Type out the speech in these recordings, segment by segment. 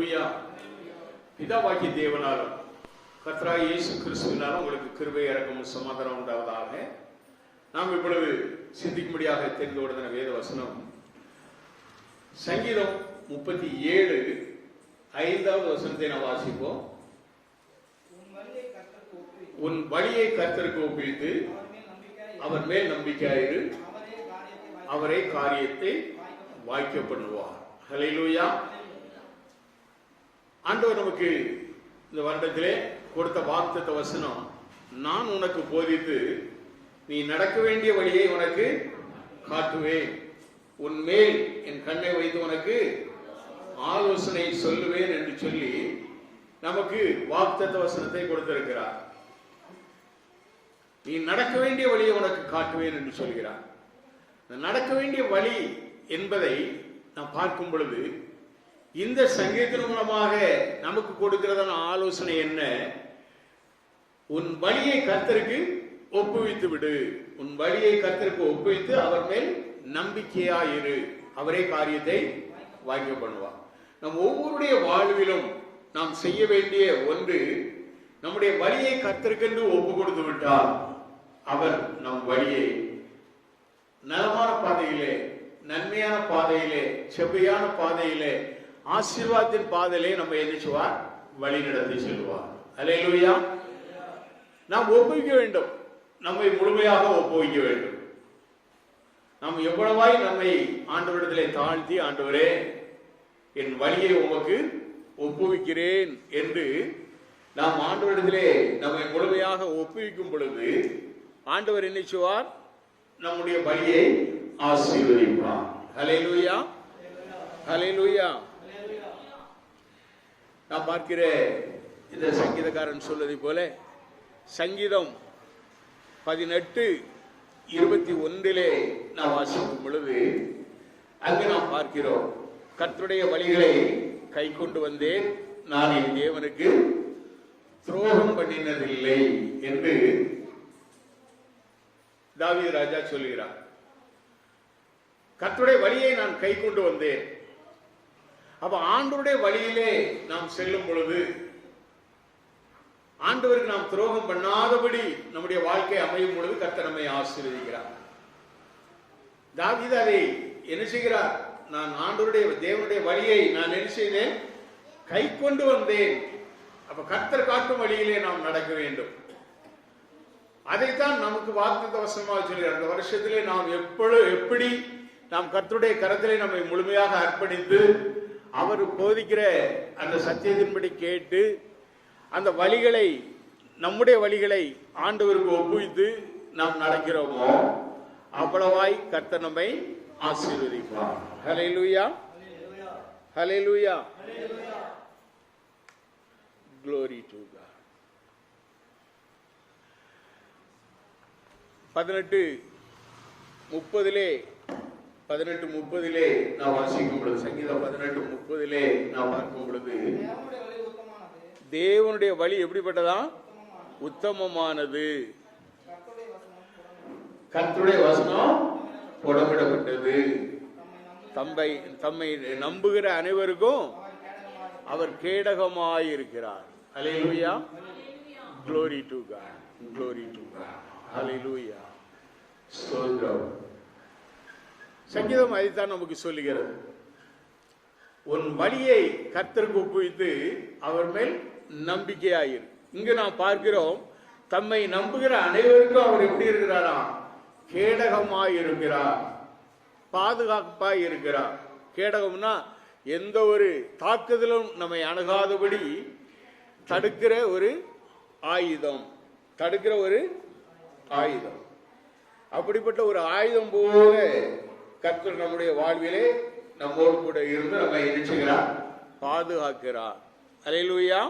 ஹல்லேலூயா. பிதாவாகிய தேவனாலும் கர்த்தராகிய இயேசு கிறிஸ்துவினாலும் உங்களுக்கு கிருபை இரக்கமும் சமாதானம் உண்டாவதாக. நாம் இப்பொழுது சிந்திக்கும்படியாக தெரிந்து கொண்ட வேத வசனம் சங்கீதம் 37 5வது வசனத்தை நாம் வாசிப்போம். உன் வழியை கர்த்தருக்கு ஒப்புவித்து அவர் மேல் நம்பிக்கையாயிரு, அவரே காரியத்தை வாய்க்க பண்ணுவார். ஹல்லேலூயா. ஆண்டவர் நமக்கு இந்த வருடத்திலே கொடுத்த வாக்குத்தத்த வசனம், நான் உனக்கு போதித்து நீ நடக்க வேண்டிய வழியை உனக்கு காட்டுவேன், உன் மேல் என் கண்ணை வைத்து உனக்கு ஆலோசனை சொல்லுவேன் என்று சொல்லி நமக்கு வாக்குத்தத்த வசனத்தை கொடுத்திருக்கிறார். நீ நடக்க வேண்டிய வழியை உனக்கு காட்டுவேன் என்று சொல்கிறார். நடக்க வேண்டிய வழி என்பதை நாம் பார்க்கும் பொழுது இந்த சங்கீதத்தின் மூலமாக நமக்கு கொடுக்கிறதான ஆலோசனை என்ன? உன் வழியை கர்த்தருக்கு ஒப்புவித்து விடு, உன் வழியை கர்த்தருக்கு ஒப்புவித்து அவர் மேல் நம்பிக்கையாயிரு, அவரே காரியத்தை வாய்க்க பண்ணுவார். நம் ஒவ்வொருடைய வாழ்விலும் நாம் செய்ய வேண்டிய ஒன்று, நம்முடைய வழியை கர்த்தருக்கென்று ஒப்பு கொடுத்து விட்டால் அவர் நம் வழியை நலமான பாதையிலே, நன்மையான பாதையிலே, செவ்வையான பாதையிலே, ஆசீர்வாதத்தின் பாதையிலே நம்ம என்ன செய்வார்? வழி நடத்தி செல்வார். ஹல்லேலூயா. நாம் ஒப்புவிக்க வேண்டும், நம்மை முழுமையாக ஒப்புவிக்க வேண்டும். நாம் எவ்வளவாய் நம்மை ஆண்டவரிடத்திலே தாழ்த்தி, ஆண்டவரே என் வழியை உமக்கு ஒப்புவிக்கிறேன் என்று நாம் ஆண்டவரிடத்திலே நம்மை முழுமையாக ஒப்புவிக்கும் பொழுது ஆண்டவர் என்ன செய்வார்? நம்முடைய வழியை ஆசீர்வதிப்பார். ஹல்லேலூயா. ஹல்லேலூயா. நான் பார்க்கிற இந்த சங்கீதக்காரன் சொல்வதை போல சங்கீதம் 18:21 நாம் வாசிக்கும் பொழுது அங்கு நாம் பார்க்கிறோம், கர்த்தருடைய வழிகளை கை கொண்டு வந்தேன், நான் என் தேவனுக்கு துரோகம் பண்ணினதில்லை என்று தாவீது ராஜா சொல்கிறார். கர்த்தருடைய வழியை நான் கை கொண்டு வந்தேன். அப்ப ஆண்டவருடைய வழியிலே நாம் செல்லும் பொழுது ஆண்டவருக்கு நாம் துரோகம் பண்ணாதபடி நம்முடைய வாழ்க்கை அமையும் பொழுது கர்த்தர் நம்மை ஆசீர்வதிக்கிறார். தாவீது அதை என்ன செய்கிறார்? நான் ஆண்டவருடைய தேவனுடைய வழியை நான் என்ன செய்தேன்? கை கொண்டு வந்தேன். அப்ப கர்த்தர் காட்டும் வழியிலே நாம் நடக்க வேண்டும். அதைத்தான் நமக்கு வாக்குத்தத்த வசனமாக சொல்கிறார். அந்த வருஷத்திலே நாம் எப்படி நாம் கர்த்தருடைய கரத்திலே நம்மை முழுமையாக அர்ப்பணித்து அவர் போதிக்கிற அந்த சத்தியத்தின்படி கேட்டு அந்த வழிகளை, நம்முடைய வழிகளை ஆண்டவருக்கு ஒப்புவித்து நாம் நடக்கிறோமோ அவ்வளவாய் கர்த்தர் நம்மை ஆசீர்வதிப்பார். ஹல்லேலூயா. ஹல்லேலூயா. Glory to God. 18:30 நாம் வாசிக்கும் பொழுது, சங்கீதம் 18:30 நாம் பார்க்கும் பொழுது, தேவனுடைய வழி எப்படிப்பட்டதா? உத்தமமானது, கர்த்தருடைய வசனம் புடமிடப்பட்டது, தம்மை நம்புகிற அனைவருக்கும் அவர் கேடகமாயிருக்கிறார். ஹல்லேலூயா. Glory to God. Glory to God. ஹல்லேலூயா. ஸ்தோத்திரம். சங்கீதம் அதைத்தான் நமக்கு சொல்லுகிறது. உன் வழியை கர்த்தருக்கு ஒப்புவித்து அவர் மேல் நம்பிக்கையாயிரு. இங்கு நாம் பார்க்கிறோம், தம்மை நம்புகிற அனைவருக்கும் அவர் எப்படி இருக்கிறாரா? கேடகமாய் இருக்கிறார், பாதுகாப்பாய் இருக்கிறார். கேடகம்னா எந்த ஒரு தாக்குதலும் நம்மை அணுகாதபடி தடுக்கிற ஒரு ஆயுதம், தடுக்கிற ஒரு ஆயுதம். அப்படிப்பட்ட ஒரு ஆயுதம் போல கர்த்தர் நம்முடைய வாழ்விலே நம்மோடு கூட இருந்து நம்மை நினைச்சுகிறார், பாதுகாக்கிறார். ஹல்லேலூயா.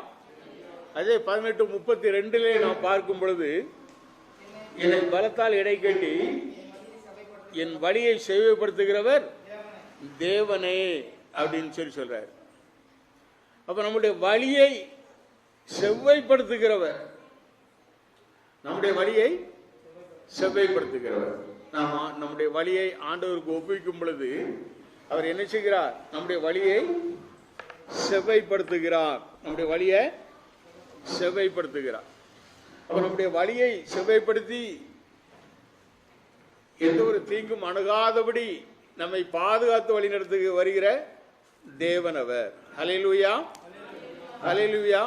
அதே 18:32 நாம் பார்க்கும் பொழுது, என்னை பலத்தால் இடை கட்டி என் வழியை செவ்வைப்படுத்துகிறவர் தேவனே அப்படின்னு சொல்றார். அப்ப நம்முடைய வழியை செவ்வைப்படுத்துகிறவர், நம்முடைய வழியை செவ்வைப்படுத்துகிறவர். நாம் நம்முடைய வழியை ஆண்டவருக்கு ஒப்புவிக்கும் பொழுது அவர் என்ன செய்கிறார்? நம்முடைய வழியை செவ்வைப்படுத்துகிறார். நம்முடைய வழியை செவ்வைப்படுத்துகிறார். அப்ப நம்முடைய வழியை செவ்வைப்படுத்தி எந்த ஒரு தீங்கும் அணுகாதபடி நம்மை பாதுகாத்து வழிநடத்து வருகிற தேவன் அவர். ஹல்லேலூயா, ஹல்லேலூயா.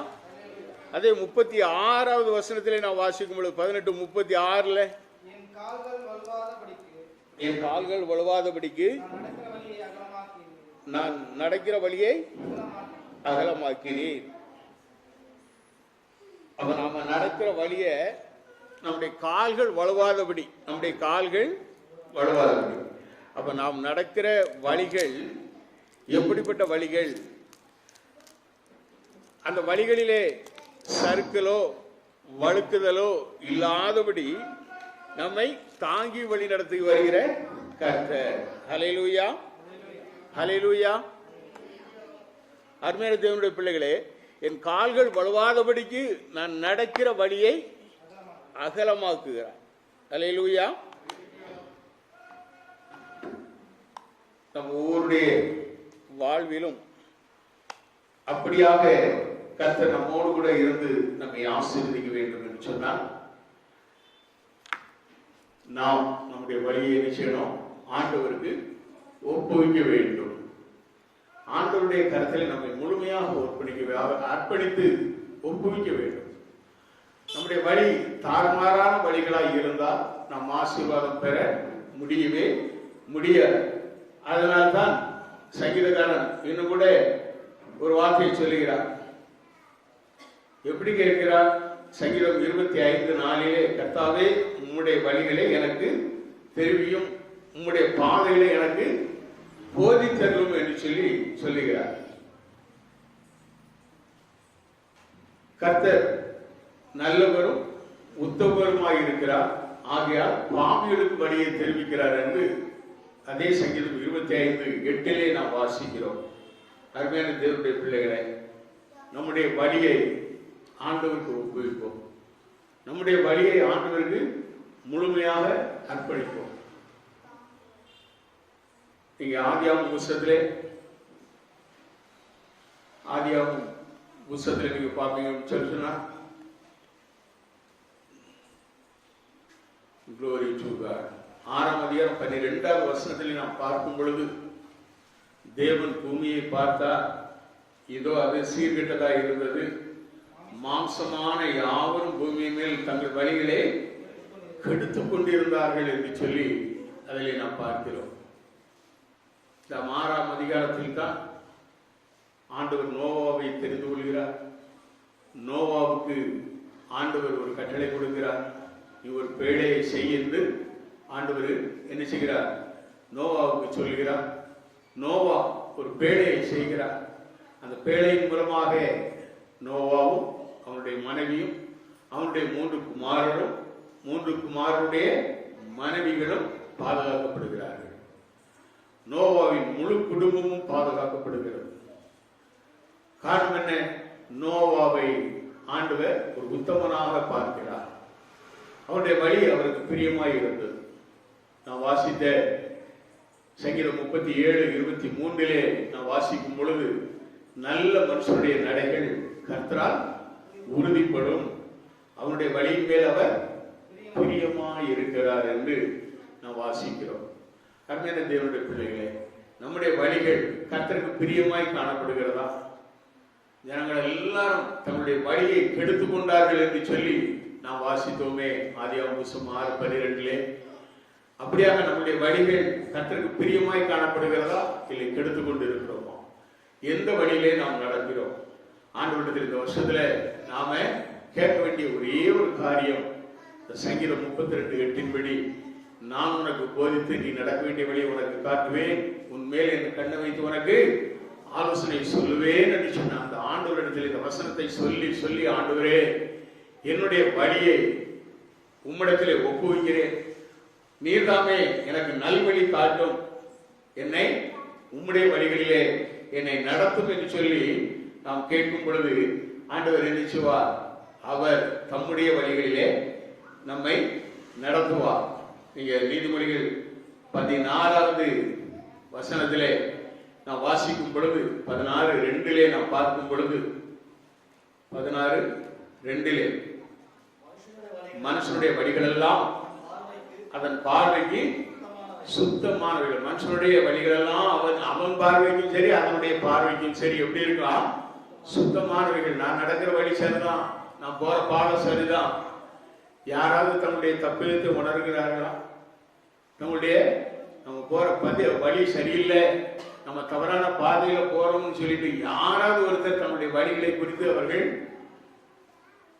அதே 36வது வசனத்திலே நான் வாசிக்கும் பொழுது 18:36 என் கால்கள் வழுவாதபடிக்கு நான் நடக்கிற வழியை அகலமாக்கினீர். அப்ப நாம நடக்கிற வழிய நம்முடைய கால்கள் வழுவாதபடி, நம்முடைய கால்கள் வழுவாதபடி. அப்ப நாம் நடக்கிற வழிகள் எப்படிப்பட்ட வழிகள்? அந்த வழிகளிலே சறுக்கலோ வழுக்குதலோ இல்லாதபடி நம்மை தாங்கி வழி நடத்தி வருகிற கர்த்தர். ஹல்லேலூயா, ஹல்லேலூயா. அருமையான தேவனுடைய பிள்ளைகளே, என் கால்கள் வழுவாதபடிக்கு நான் நடக்கிற வழியை அகலமாக்குகிறார். ஹல்லேலூயா. நம் ஒவ்வொருடைய வாழ்விலும் அப்படியாக கர்த்தர் நம்மோடு கூட இருந்து நம்மை ஆசீர்வதிக்க வேண்டும் என்று சொன்னால் நாம் நம்முடைய வழியை என்ன செய்யணும்? ஆண்டவருக்கு ஒப்புவிக்க வேண்டும். ஆண்டவருடைய கருத்தில் நம்மை முழுமையாக அர்ப்பணித்து ஒப்புவிக்க வேண்டும். நம்முடைய வழி தாறுமாறான வழிகளாக இருந்தால் நாம் ஆசீர்வாதம் பெற முடியவே முடியாது. அதனால்தான் சங்கீதக்காரன் இன்னும் கூட ஒரு வார்த்தையை சொல்லுகிறார். எப்படி கேட்கிறார்? சங்கீதம் 25:4 கர்த்தாவே உம்முடைய வழிகளை எனக்கு தெரிவியும், உம்முடைய பாதைகளை எனக்கு போதித்தரும் என்று சொல்லுகிறார். கர்த்தர் நல்லவரும் உத்தமருமாய் இருக்கிறார், ஆகையால் பாவிகளுக்கு வழியை தெரிவிக்கிறார் என்று அதே சங்கீதம் 25:8 நாம் வாசிக்கிறோம். அருமையான தேவனுடைய பிள்ளைகளை, நம்முடைய வழியை ஆண்டவருக்கு ஒப்புவிப்போம். நம்முடைய வழியை ஆண்டவருக்கு முழுமையாக அர்ப்பணிப்போம். நீங்க ஆதியாகம புத்தகத்திலே நீங்க பாப்பீங்கன்னு சொல்லுன்னா, Glory to God. 6ஆம் அதிகாரம் 12வது வசனத்தில் நாம் பார்க்கும் பொழுது, தேவன் பூமியை பார்த்தார், இதோ அது சீர்கெட்டதா இருந்தது, மாம்சமான யாவரும் பூமி மேல் தங்கள் வழிகளை கெடுத்துக் கொண்டிருந்தார்கள் என்று சொல்லி அதிலே நாம் பார்க்கிறோம். இந்த 6ஆம் அதிகாரத்தில் தான் ஆண்டவர் நோவாவை தெரிந்து கொள்கிறார். நோவாவுக்கு ஆண்டவர் ஒரு கட்டளை கொடுக்கிறார். நீ ஒரு பேழையை செய் என்று ஆண்டவர் என்ன செய்கிறார்? நோவாவுக்கு சொல்கிறார். நோவா ஒரு பேழையை செய்கிறார். அந்த பேழையின் மூலமாக நோவாவும் அவனுடைய மனைவியும் அவனுடைய 3 குமாரரும் 3 குமாரருடைய மனைவிகளும் பாதுகாக்கப்படுகிறார்கள். நோவாவின் முழு குடும்பமும் பாதுகாக்கப்படுகிறது. காரணம் என்ன? நோவாவை ஆண்டவர் ஒரு உத்தமனாக பார்க்கிறார். அவருடைய வழி அவருக்கு பிரியமாய் இருந்தது. நான் வாசித்த சங்கீதம் 37:23 நான் வாசிக்கும் பொழுது, நல்ல மனுஷனுடைய நடைகள் கர்த்தரால் உறுதிப்படும், அவனுடைய வழியின் மேல் அவர் பிரியமாய் இருக்கிறார் என்று நாம் வாசிக்கிறோம். அருமையான தேவனுடைய பிள்ளைகளே, நம்முடைய வழிகள் கர்த்தருக்கு பிரியமாய் காணப்படுகிறதா? ஜனங்கள் எல்லாரும் தங்களுடைய வழியை கெடுத்துக் கொண்டார்கள் என்று சொல்லி நாம் வாசித்தோமே ஆதியாகமம் 6:12. அப்படியாக நம்முடைய வழிகள் கர்த்தருக்கு பிரியமாய் காணப்படுகிறதா, இல்லை கெடுத்துக் கொண்டு இருக்கிறோமா? எந்த வழியிலே நாம் நடக்கிறோம்? ஆண்டவரிடத்தில் இந்த வருஷத்துல நாம கேட்க வேண்டிய ஒரே ஒரு காரியம், இந்த சங்கீதம் 32:8 நான் உனக்கு போதித்து நீ நடக்க வேண்டிய வழியை உனக்கு காட்டுவேன், உன் மேல் என் கண்ணை வைத்து உனக்கு ஆலோசனை சொல்லுவேன் என்று சொன்ன அந்த ஆண்டவரிடத்தில் இந்த வசனத்தை சொல்லி சொல்லி, ஆண்டவரே என்னுடைய வழியை உம்மிடத்திலே ஒப்புவிக்கிறேன், நீர்தாமே எனக்கு நல்வழி காட்டும், என்னை உம்முடைய வழிகளிலே என்னை நடத்தும் என்று சொல்லி நாம் கேட்கும் பொழுது ஆண்டவர் என்ன செய்வார்? அவர் தம்முடைய வழிகளிலே நம்மை நடத்துவார். நீங்க நீதிமொழிகள் 16வது வசனத்திலே நாம் வாசிக்கும் பொழுது 16:2 2 நாம் பார்க்கும் பொழுது 16:2 மனுஷனுடைய வழிகள் எல்லாம் அதன் பார்வைக்கு சுத்தமானவைகள். மனுஷனுடைய வழிகள் எல்லாம் அவன் பார்வைக்கும் சரி அதனுடைய பார்வைக்கும் சரி எப்படி இருக்கலாம்? சுத்தமானவைகள். நான் நடக்கிற வழி சரிதான், நான் போற பாடம் சரிதான். யாராவது தன்னுடைய தப்பியத்தை உணர்கிறார்களா? நம்ம போற வழி சரியில்லை, நம்ம தவறான பாதையில போறோம்னு சொல்லிட்டு யாராவது ஒருத்தர் தன்னுடைய வழிகளை குறித்து அவர்கள்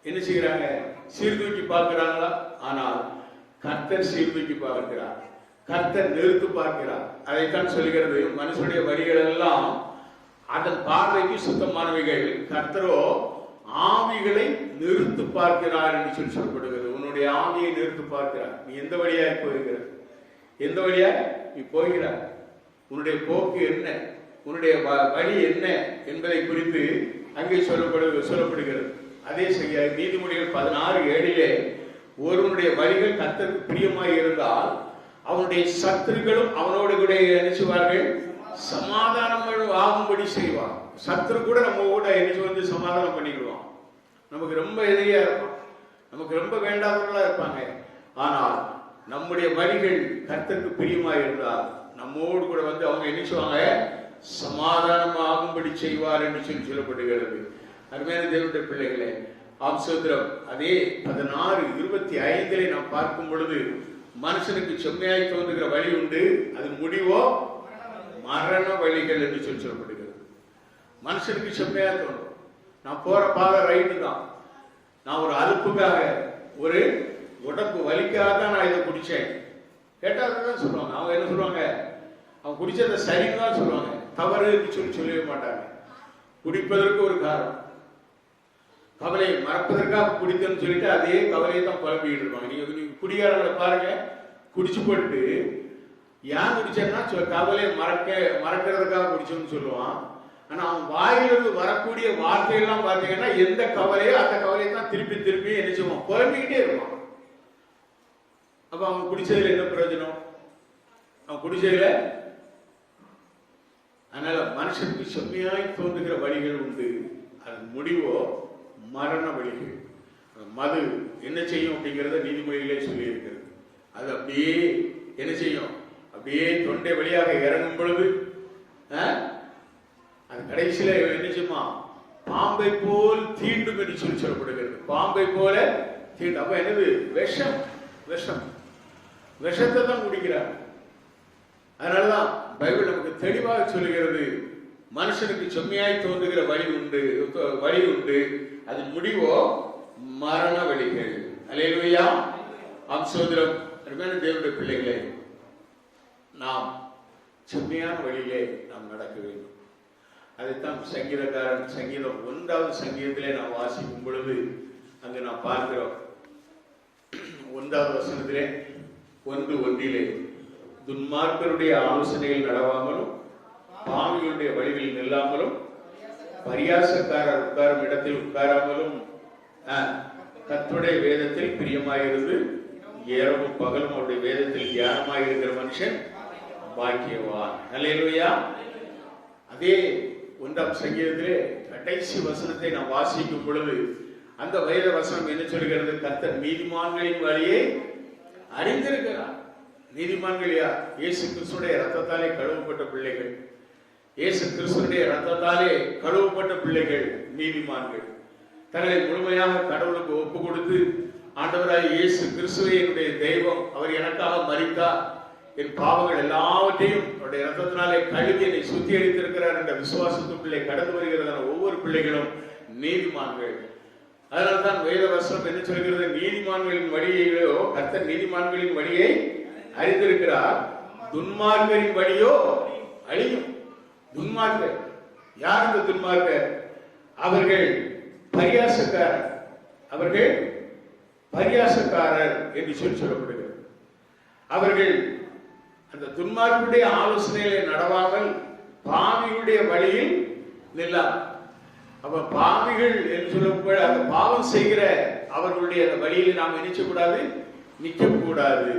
என்ன செய்கிறாங்க? சீர்தூக்கி பார்க்கிறாங்களா? ஆனால் கர்த்தர் சீர்தூக்கி பார்க்கிறார், கர்த்தர் நிறுத்து பார்க்கிறார். அதைத்தான் சொல்கிறது, மனுஷனுடைய வழிகள் எல்லாம் அதன் பார்வைக்கு சுத்தமானவைகள், கர்த்தரோ ஆவிகளை நிறுத்து பார்க்கிறார் என்று சொல்லப்படுகிறது. உன்னுடைய ஆவியை நிறுத்து பார்க்கிறார். நீ எந்த வழியாக போகிறார், எந்த வழியா நீ போகிறார், உன்னுடைய போக்கு என்ன, உன்னுடைய வழி என்ன என்பதை குறித்து அங்கே சொல்லப்படுகிறது. அதே செய்ய நீதிமொழிகள் 16:7 ஒருவனுடைய வழிகள் கர்த்தருக்கு பிரியமாய் இருந்தால் அவனுடைய சத்துருக்களும் அவனோடு கூட நினைச்சுவார்கள், சமாதானம் ஆகும்படி செய்வான். சத்துரு கூட நம்ம கூட வந்து சமாதானம் பண்ணிடுவான். நமக்கு ரொம்ப எதிரியா இருப்பான், நமக்கு ரொம்ப வேண்டாதவர்களா இருப்பாங்க. ஆனால் நம்முடைய வழிகள் கர்த்தருக்கு பிரியமாய் இருந்தால் நம்மோடு கூட வந்து அவங்க என்ன செய்வாங்க? சமாதானம் ஆகும்படி செய்வார் என்று சொல்லப்படுகிறது. அருமையான தேவனுடைய பிள்ளைகளே, ஆம்சோத்திரம் அதே 16:25 நாம் பார்க்கும் பொழுது மனுஷனுக்கு செம்மையாய் தோன்றுகிற வழி உண்டு, அது முடிவோ மரண வழிகள் என்று சொல்லப்படுகிறது. மனுஷனுக்கு செம்மையா தோன்றும், நான் போற பாதை ரைட்டு தான், நான் ஒரு அலுப்புக்காக ஒரு உடம்பு வலிக்காக தான் நான் இதை குடிச்சேன் கேட்டாதான் சொல்லுவாங்க. அவங்க என்ன சொல்லுவாங்க? அவங்க குடிச்சதை சரின்னு தான் சொல்லுவாங்க, தவறு சொல்லவே மாட்டாங்க. குடிப்பதற்கு ஒரு காரணம், கவலையை மறப்பதற்காக குடித்தன்னு சொல்லிட்டு அதே கவலையை தான் குழம்பிக்கிட்டு இருப்பாங்க. நீங்க குடிகாரங்களை பாருங்க, குடிச்சு போட்டு ஏன் குடிச்சேன்னா கவலையை மறக்கிறதுக்காக குடிச்சோன்னு சொல்லுவான். ஆனா அவன் வாயிலிருந்து வரக்கூடிய வார்த்தையெல்லாம் பார்த்தீங்கன்னா எந்த கவலையோ அந்த கவலையை தான் திருப்பி திருப்பி என்ன செய்வான்? குழம்பிக்கிட்டே இருப்பான். அப்ப அவன் குடிச்சதுல என்ன பிரயோஜனம்? அவன் குடிச்சதுல. அதனால மனுஷனுக்கு செம்மையாய் தோன்றுகிற வழிகள் உண்டு, அதன் முடிவோ மரண வழிகள். மது என்ன செய்யும் அப்படிங்கிறத நீதிமொழிகளே சொல்லி இருக்கிறது. அது அப்படியே என்ன செய்யும்? அப்படியே தொண்டை வழியாக இறங்கும் பொழுது அது கடைசியில என்ன செய்யுமா? பாம்பை போல் தீண்டும் என்று சொல்லப்படுகிறது. பாம்பை போல தீண்டும். அப்ப என்னது? விஷம். விஷம் விஷத்தை தான் குடிக்கிறார். அதனாலதான் பைபிள் நமக்கு தெளிவாக சொல்லுகிறது, மனுஷனுக்கு செம்மையாய் தோன்றுகிற வழி உண்டு, அது முடிவோ மரண வழிகள். அல்லேலூயா. சகோதரம், அருமையான தேவனுடைய பிள்ளைகளே, நாம் செம்மையான வழியிலே நாம் நடக்க வேண்டும். அதைத்தான் சங்கீதக்காரன் சங்கீதம் 1வது சங்கீதத்திலே நாம் வாசிக்கும் பொழுது அங்கு நாம் பார்க்கிறோம். 1வது வசனத்திலே 1:1 துன்மார்க்கருடைய ஆலோசனையில் நடவாமலும் பாவிகளுடைய வழிகளில் நில்லாமலும் பரியாசக்காரர் உட்காரும் இடத்தில் உட்காராமலும் கர்த்தருடைய வேதத்தில் பிரியமாயிருந்து இரவும் பகலும் அவருடைய வேதத்தில் தியானமாயிருக்கிற மனுஷன் பாக்கியவான். அல்லேலூயா. அதே 1ஆம் சங்கீதத்திலே கடைசி வசனத்தை நாம் வாசிக்கும் பொழுது அந்த வேத வசனம் என்ன சொல்கிறது? கர்த்தர் நீதிமான்களின் வழியை அறிந்திருக்கிறார். நீதிமான்கள் யார்? இயேசு கிறிஸ்துடைய ரத்தத்தாலே கழுவப்பட்ட பிள்ளைகள். இயேசு கிறிஸ்துடைய ரத்தத்தாலே கழுவப்பட்ட பிள்ளைகள் நீதிமான்கள். தங்களை முழுமையாக கடவுளுக்கு ஒப்பு கொடுத்து, ஆண்டவராய் இயேசு கிறிஸ்துவே என்னுடைய தெய்வம், அவர் எனக்காக மரித்தார், என் பாவங்கள் எல்லாவற்றையும் அவருடைய ரத்தத்தினாலே கழுவி என்னை சுத்திகரித்திருக்கிறார் என்ற விசுவாசத்துக்குள்ளே கடந்து வருகிறதான ஒவ்வொரு பிள்ளைகளும் நீதிமான்கள். அதனால்தான் வேத வசனம் என்ன சொல்கிறது? நீதிமான்களின் வழியையோ கர்த்தர் நீதிமான்களின் வழியை அறிந்திருக்கிறார், துன்மார்க்கரின் வழியோ அழியும். துன்மார்க்கர் யார்? இந்த துன்மார்க்கர் அவர்கள் பரியாசக்காரர், அவர்கள் பரியாசக்காரர் என்று சொல்லப்படுகிறது. அவர்கள் அந்த துன்மார்க்குடைய ஆலோசனைகளை நடவாமல் பாவிகளுடைய வழியில் நில்லார். அப்ப பாவிகள் என்று சொல்லப்பட அந்த பாவம் செய்கிற அவர்களுடைய அந்த வழியில் நாம் நினைச்சக்கூடாது, நிற்க கூடாது.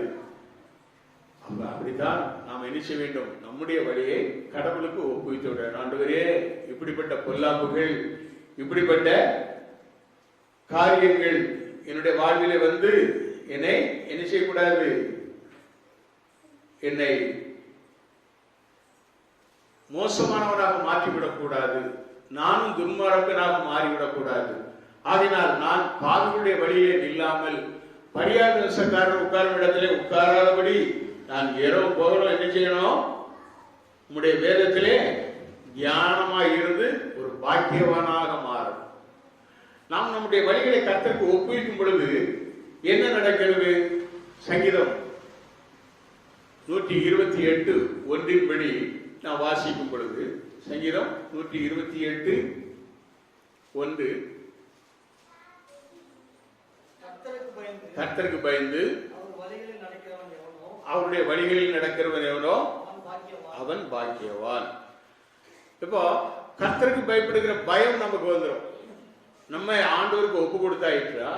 அப்படித்தான் நாம் என்ன செய்ய வேண்டும்? நம்முடைய வழியை கடவுளுக்கு ஒப்புவித்து விட. ஆண்டவரே, இப்படிப்பட்ட பொல்லாப்புகள், இப்படிப்பட்ட காரியங்கள் என்னுடைய வாழ்விலே வந்து என்னை என்ன செய்யக்கூடாது, என்னை மோசமானவனாக மாற்றிவிடக்கூடாது, நானும் துன்மார்க்கனாக மாறிவிடக்கூடாது. ஆகினால் நான் பாவிகளுடைய வழியிலே இல்லாமல் பரியாசக்காரர் உட்காரும் இடத்திலே உட்காராதபடி நான் இரவு போகணும். என்ன செய்யணும்? உம்முடைய வேதத்திலே தியானமாய் இருந்து ஒரு பாக்கியவானாக மாறும். நாம் நம்முடைய வழிகளை கர்த்தருக்கு ஒப்புவிக்கும் பொழுது என்ன நடக்கிறது? சங்கீதம் 128 ஒன்றின்படி நான் வாசிக்கும் பொழுது, சங்கீதம் 128 1, கர்த்தருக்கு பயந்து அவருடைய வழிகளில் நடக்கிறவன் எவனோ அவன் பாக்கியவான். இப்போ கர்த்தருக்கு பயப்படுகிற பயம் நமக்கு வந்துடும். நம்ம ஆண்டவருக்கு ஒப்பு கொடுத்தாயிற்றா,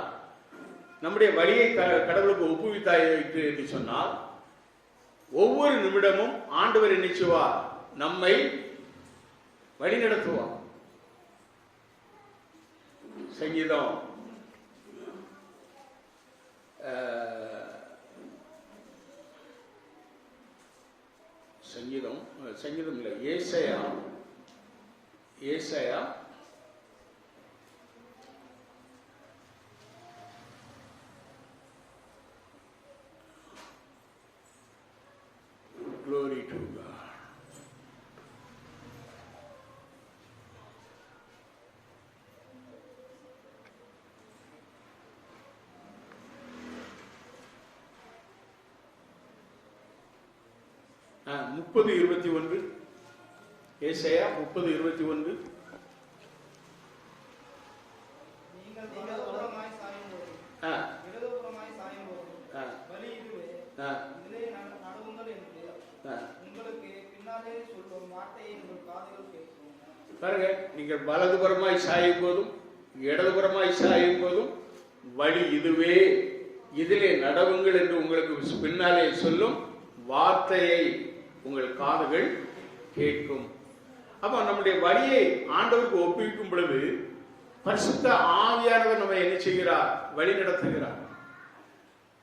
நம்முடைய வழியை கடவுளுக்கு ஒப்புவித்தாயிற்று என்று சொன்னால், ஒவ்வொரு நிமிடமும் ஆண்டவர் நினைச்சுவார், நம்மை வழி நடத்துவார். சங்கீதம் சங்கீதம் இல்லை, ஏசாயா 30:21, ஏசாயா 30:21. பாருங்க, நீங்கள் வலதுபுறமாய் சாயும் போதும் இடதுபுறமாய் சாயும் போதும் வழி இதுவே, இதிலே நடவுங்கள் என்று உங்களுக்கு பின்னாலே சொல்லும் வார்த்தையை உங்கள் காதுகள் கேட்கும். அப்ப நம்முடைய வழியை ஆண்டவருக்கு ஒப்புவிக்கும் பொழுது பரிசுத்த ஆவியானவர் நம்ம என்ன செய்கிறார்? வழி நடத்துகிறார்.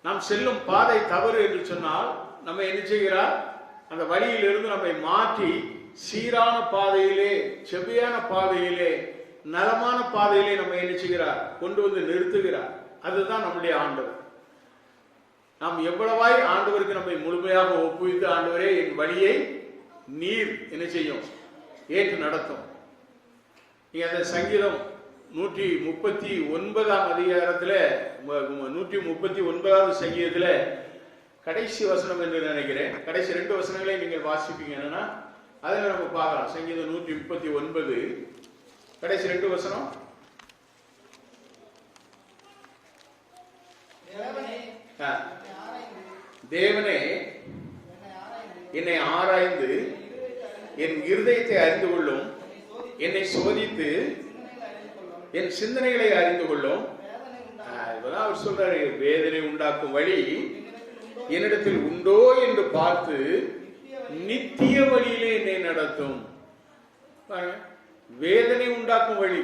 நாம் செல்லும் பாதை தவறு என்று சொன்னால் நம்ம என்ன செய்கிறார்? அந்த வழியிலிருந்து நம்மை மாற்றி சீரான பாதையிலே, செவ்வையான பாதையிலே, நலமான பாதையிலே நம்ம என்ன செய்கிறார்? கொண்டு வந்து நிறுத்துகிறார். அதுதான் நம்முடைய ஆண்டவர். நாம் எவ்வளவாய் ஆண்டவருக்கு நம்மை முழுமையாக ஒப்புவித்து, ஆண்டவரே என் வழியை நீர் என்ன செய்யும்? ஏற்று நடத்தும். நீங்க அந்த சங்கீதம் 139 அதிகாரத்துல 139வது சங்கீதத்துல கடைசி வசனம் என்று நினைக்கிறேன், கடைசி 2 வசனங்களை நீங்கள் வாசிப்பீங்க. என்னன்னா அதுல நம்ம பார்க்கலாம். சங்கீதம் 139 கடைசி 2 வசனம். தேவனே என்னை ஆராய்ந்து என் இருதயத்தை அறிந்து கொள்ளும், என்னை சோதித்து என் சிந்தனைகளை அறிந்து கொள்ளும். அவர் சொல்றாரு, வேதனை உண்டாக்கும் வழி என்னிடத்தில் உண்டோ என்று பார்த்து நித்திய வழியிலே என்னை நடத்தும். வேதனை உண்டாக்கும் வழி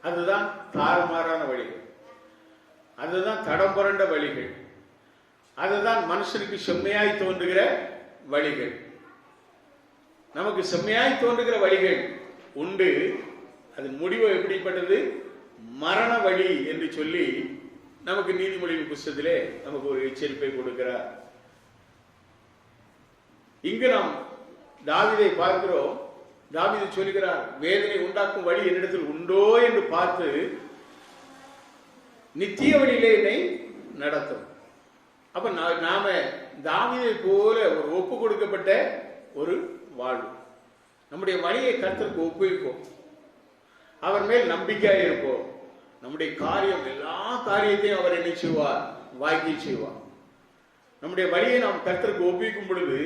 அதுதான் தாறுமாறான வழிகள், அதுதான் தடம் புரண்ட வழிகள், அதுதான் மனுஷனுக்கு செம்மையாய் தோன்றுகிற வழிகள். நமக்கு செம்மையாய் தோன்றுகிற வழிகள் உண்டு. அதன் முடிவு எப்படிப்பட்டது? மரண வழி என்று சொல்லி நமக்கு நீதிமொழியின் புத்தகத்திலே நமக்கு ஒரு எச்சரிப்பை கொடுக்கிறார். இங்கு நாம் தாவீதை பார்க்கிறோம். தாவீது சொல்கிறார், வேதனை உண்டாக்கும் வழி என்னிடத்தில் உண்டோ என்று பார்த்து நித்திய வழியிலே என்னை நடத்தும். அப்ப நாம தாவீதை போல ஒரு ஒப்பு கொடுக்கப்பட்ட ஒரு வாழ்வு, நம்முடைய வழியை கர்த்தருக்கு ஒப்புவிப்போம், அவர் மேல் நம்பிக்கையாக இருப்போம். நம்முடைய காரியம், எல்லா காரியத்தையும் அவர் என்ன செய்வார்? வாய்க்கை செய்வார். நம்முடைய வழியை நாம் கர்த்தருக்கு ஒப்புவிக்கும் பொழுது,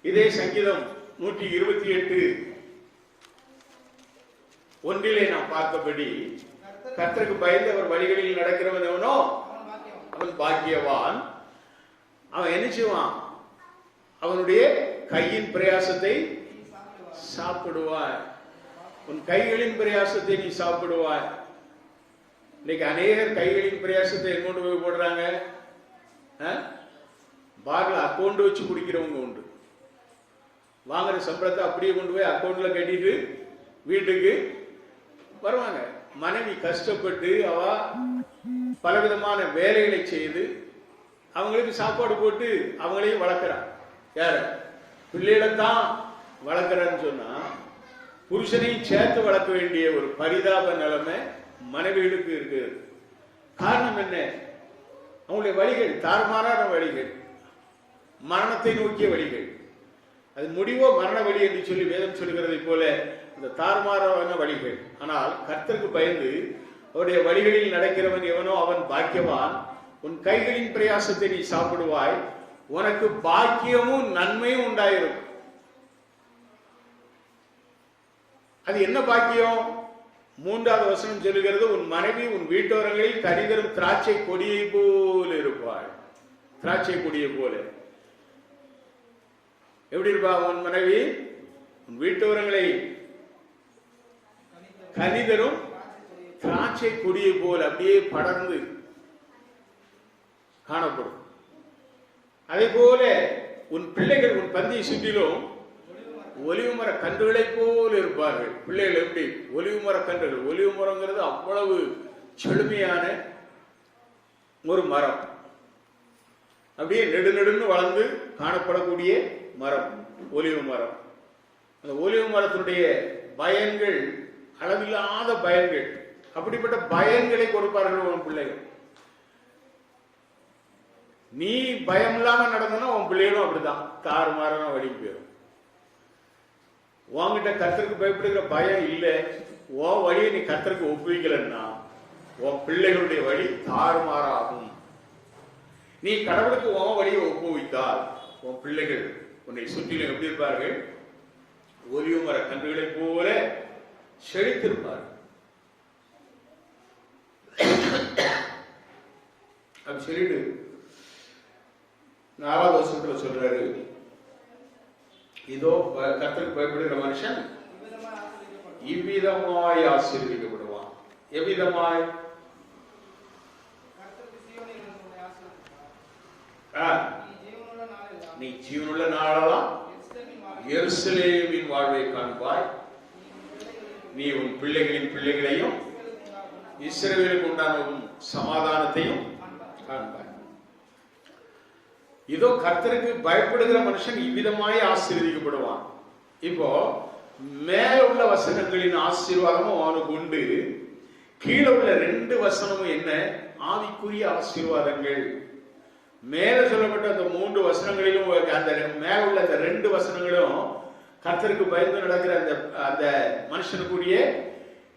இதே சங்கீதம் 128:1 நாம் பார்த்தபடி, கர்த்தருக்கு பயந்து அவர் வழிகளில் நடக்கிறவன் எவனோ அவன் பாக்கியவான். அவன் என்ன செய்வான்? அவனுடைய கையின் பிரயாசத்தை சாப்பிடுவாய். உன் கைகளின் பிரயாசத்தை நீ சாப்பிடுவாய். இன்னைக்கு அநேகர் கைகளின் பிரயாசத்தை கொண்டு போய் போடுறாங்க. பார்ல அக்கௌண்ட் வச்சு குடிக்கிறவங்க உண்டு. வாங்குற சம்பளத்தை அப்படியே கொண்டு போய் அக்கௌண்ட்ல கட்டிட்டு வீட்டுக்கு வருவாங்க. மனைவி கஷ்டப்பட்டு அவ பலவிதமான வேலைகளை செய்து அவங்களுக்கு சாப்பாடு போட்டு அவங்களையும் வளர்க்கிறான். யார பிள்ளைகளை தான் வளர்க்கிறான்னு சொன்னா புருஷனையும் சேர்த்து வளர்க்க வேண்டிய ஒரு பரிதாப நிலைமை மனைவிகளுக்கு இருக்கு. காரணம் என்ன? அவங்களுடைய வழிகள் தாறுமாறான வழிகள், மரணத்தை நோக்கிய வழிகள். அது முடிவோ மரண வழி என்று சொல்லி வேதம் சொல்கிறதை போல அந்த தாறுமாறான வழிகள். ஆனால் கர்த்தருக்கு பயந்து அவருடைய வழிகளில் நடக்கிறவன் எவனோ அவன் பாக்கியவான். உன் கைகளின் பிரயாசத்தை நீ சாப்பிடுவாய், உனக்கு பாக்கியமும் நன்மையும் உண்டாயிரும். அது என்ன பாக்கியம்? 3வது வசனம் சொல்லுகிறது, உன் மனைவி உன் வீட்டோரங்களில் கனிதரும் திராட்சை கொடியை போல இருப்பாள். திராட்சை கொடியை போல எப்படி இருப்பா உன் மனைவி? உன் வீட்டோரங்களை கனிதரும் திராட்சை கொடியை போல அப்படியே படர்ந்து காணப்படும். அதே போல உன் பிள்ளைகள் உன் பந்தியை சுற்றிலும் ஒலிவு மர கன்றுகளை போல இருப்பார்கள். பிள்ளைகள் எப்படி? ஒலிவு மர கன்றுகள். ஒலிவு மரங்கிறது அவ்வளவு செழுமையான ஒரு மரம், அப்படியே நெடுநெடுன்னு வளர்ந்து காணப்படக்கூடிய மரம் ஒலிவு மரம். அந்த ஒலிவு மரத்தினுடைய பயன்கள் அளவில்லாத பயன்கள். அப்படிப்பட்ட பயன்களை கொடுப்பார்கள் உன் பிள்ளைகள். நீ பயம் இல்லாம நடந்தனா உன் பிள்ளைகளும் அப்படிதான் தாறுமாறான வழிக்கு போயிடும். உன்கிட்ட கர்த்தருக்கு பயப்படுகிற பயம் இல்லை, உன் வழியை நீ கர்த்தருக்கு ஒப்புவிக்கலன்னா உன் பிள்ளைகளுடைய வழி தாறுமாறாகும். நீ கடவுளுக்கு உன் வழியை ஒப்புவித்தால் உன் பிள்ளைகள் உன்னை சுற்றிலும் எப்படி இருப்பார்கள்? ஒலிவு மர கன்றுகளை போல செழித்திருப்பார்கள். அப்படி சொல்லிட்டு 4வது வசனத்துல சொல்றாரு, இதோ கர்த்தருக்கு பயப்படுகிற மனுஷன் இவ்விதமாய் ஆசீர்வதிக்கப்படுவான். எவ்விதமாய்? நீ ஜீவனுள்ள நாளெல்லாம் எருசலேமின் வாழ்வை காண்பாய். நீ உன் பிள்ளைகளின் பிள்ளைகளையும் இஸ்ரவேலுக்கு உண்டான சமாதானத்தையும் காண்பாய். இதோ கர்த்தருக்கு பயப்படுகிற மனுஷன் இவ்விதமாய் ஆசீர்வதிக்கப்படுவான். இப்போ மேல உள்ள வசனங்களின் ஆசீர்வாதமும் அவனுக்கு உண்டு. கீழே உள்ள 2 வசனமும் என்ன? ஆவிக்குரிய ஆசீர்வாதங்கள். மேல சொல்லப்பட்ட அந்த 3 வசனங்களிலும் அந்த மேல உள்ள அந்த 2 வசனங்களும் கர்த்தருக்கு பயந்து நடக்கிற அந்த மனுஷனுக்குரிய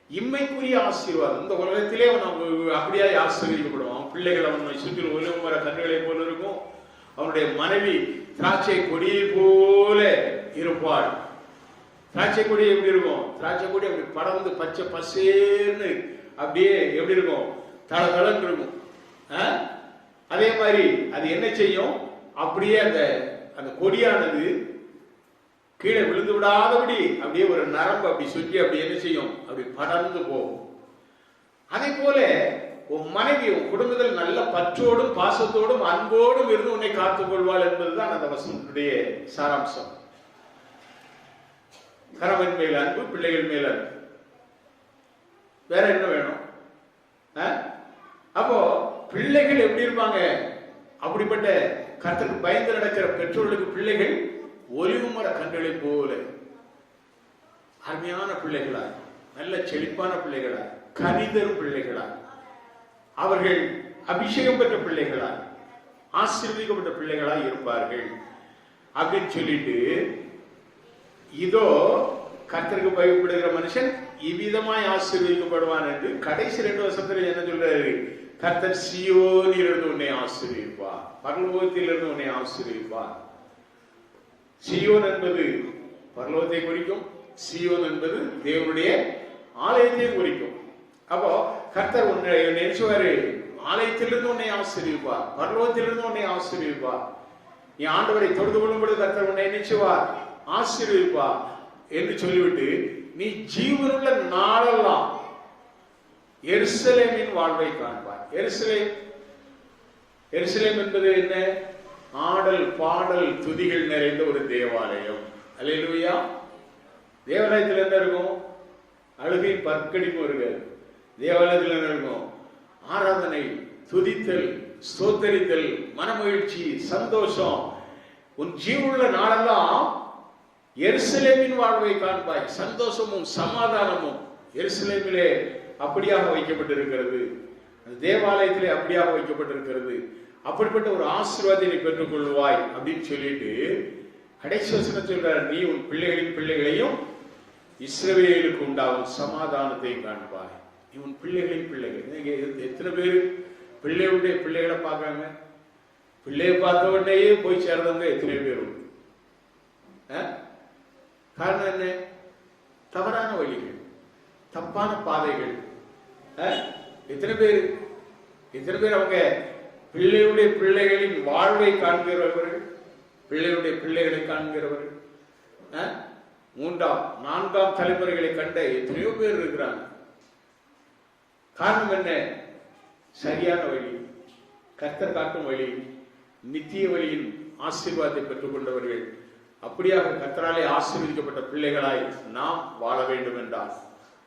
இம்மைக்குரிய ஆசீர்வாதம். இந்த உலகத்திலே அவன் அப்படியே ஆசீர்வதிக்கப்படுவான். பிள்ளைகள் அவனை சுற்றி ஒலிவு மர கன்றுகளை போல இருக்கும். அவனுடைய மனைவி திராட்சை கொடியை போல இருப்பாள். திராட்சை கொடி எப்படி இருக்கும்? திராட்சை கொடி அப்படி படர்ந்து பச்சை பசேர்னு அப்படியே எப்படி இருக்கும்? தளதளன்னு இருக்கும். அதே மாதிரி அது என்ன செய்யும்? அப்படியே அந்த கொடியானது கீழே விழுந்து விடாதபடி அப்படியே ஒரு நரம்பு அப்படி சுற்றி அப்படி என்ன செய்யும்? அப்படி படர்ந்து போகும். அதே போல உன் மனைவி உன் குடும்பத்தில் நல்ல பற்றோடும் பாசத்தோடும் அன்போடும் இருந்து உன்னை காத்துக் கொள்வாள் என்பதுதான் அந்த வசனத்துடைய சாராம்சம். கணவன் மேல் அன்பு, பிள்ளைகள் மேல் அன்பு, வேற என்ன வேணும்? அப்போ பிள்ளைகள் எப்படி இருப்பாங்க? அப்படிப்பட்ட கர்த்தருக்கு பயந்து நடக்கிற பெற்றோர்களுக்கு பிள்ளைகள் ஒலிவு மர கன்றுகளை போல அருமையான பிள்ளைகளாய், நல்ல செழிப்பான பிள்ளைகளாய், கனிதரும் பிள்ளைகளாய், அவர்கள் அபிஷேகம் பெற்ற பிள்ளைகளாய், ஆசீர்வதிக்கப்பட்ட பிள்ளைகளாய் இருப்பார்கள் அப்படின்னு சொல்லிட்டு, இதோ கர்த்தருக்கு பயப்படுகிற மனுஷன் இவ்விதமாய் ஆசீர்வதிக்கப்படுவான் என்று கடைசி 2 வசனத்தில் என்ன சொல்றாரு? கர்த்தர் சீயோனிலிருந்து உன்னை ஆசீர்வதிப்பார், பரலோகத்திலிருந்து உன்னை ஆசீர்வதிப்பார். சீயோன் என்பது பரலோகத்தை குறிக்கும், சீயோன் என்பது தேவனுடைய ஆலயத்தை குறிக்கும். அப்போ கர்த்தர் உன்னை நினைச்சுவாரு, ஆலயத்திலிருந்து உன்னை ஆசீர்வதிப்பார், பரலோகத்திலிருந்து உன்னை ஆசீர்வதிப்பார். நீ ஆண்டவரை தொழுது கொள்ளும் பொழுது கர்த்தர் உன்னை நிச்சயவார், ஆசீர்வதிப்பார் என்று சொல்லிவிட்டு நீ ஜீவனுள்ள நாளெல்லாம் எருசலேமின் வாழ்வை காண்பார். எருசலேம் என்பது என்ன? ஆடல் பாடல் துதிகள் நிறைந்த ஒரு தேவாலயம். அல்லேலூயா. தேவாலயத்தில் என்ன இருக்கும்? அழுகை பற்கடிப்பும் இருக்காது. தேவாலயத்தில் என்ன இருக்கும்? ஆராதனை, துதித்தல், ஸ்தோத்தரித்தல், மனமகிழ்ச்சி, சந்தோஷம். உன் ஜீவனுள்ள நாளெல்லாம் எருசலேமின் வாழ்வை காண்பாய். சந்தோஷமும் சமாதானமும் எருசலேமிலே அப்படியாக வைக்கப்பட்டிருக்கிறது, தேவாலயத்திலே அப்படியாக வைக்கப்பட்டிருக்கிறது. அப்படிப்பட்ட ஒரு ஆசீர்வாதத்தை பெற்றுக் கொள்வாய் அப்படின்னு சொல்லிட்டு கடைசி வசனம் சொல்றார், நீ உன் பிள்ளைகளின் பிள்ளைகளையும் இஸ்ரவேலுக்கு உண்டாகும் சமாதானத்தை காண்பாய். நீ உன் பிள்ளைகளின் பிள்ளைகள். எத்தனை பேர் பிள்ளையுடைய பிள்ளைகளை பார்க்காம பிள்ளையை பார்த்த உடனேயே போய் சேர்ந்தவங்க எத்தனை பேர் உண்டு? காரணம் என்ன? தவறான வழிகள், தப்பான பாதைகள். எத்தனை பேர் அவங்க பிள்ளையுடைய பிள்ளைகளின் வாழ்வை காண்கிறவர்கள், பிள்ளையுடைய பிள்ளைகளை காண்கிறவர்கள், மூன்றாம் நான்காம் தலைமுறைகளை கண்ட எத்தனையோ பேர் இருக்கிறாங்க. காரணம் என்ன? சரியான வழி, கர்த்தர் காட்டும் வழி, நித்திய வழியின் ஆசீர்வாதத்தை பெற்றுக் கொண்டவர்கள். அப்படியாக கர்த்தராலே ஆசீர்வதிக்கப்பட்ட பிள்ளைகளாய் நாம் வாழ வேண்டும் என்றால்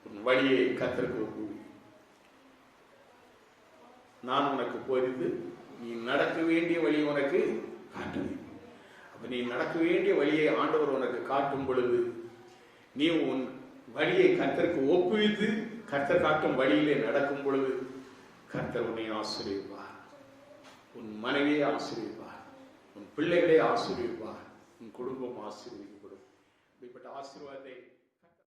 உன் வழியை கர்த்தருக்கு ஒப்பு. நான் உனக்கு போதித்து நீ நடக்க வேண்டிய வழி உனக்கு காட்டுவேன். அப்ப நீ நடக்க வேண்டிய வழியை ஆண்டவர் உனக்கு காட்டும் பொழுது நீ உன் வழியை கர்த்தருக்கு ஒப்புவித்து கர்த்தர் காட்டும் வழியிலே நடக்கும் பொழுது கர்த்தர் உன்னை ஆசீர்வதிப்பார், உன் மனைவியை ஆசீர்வதிப்பார், உன் பிள்ளைகளை ஆசீர்வதிப்பார், உன் குடும்பம் ஆசீர்வதிக்கப்படும். இப்படிப்பட்ட ஆசீர்வாதத்தை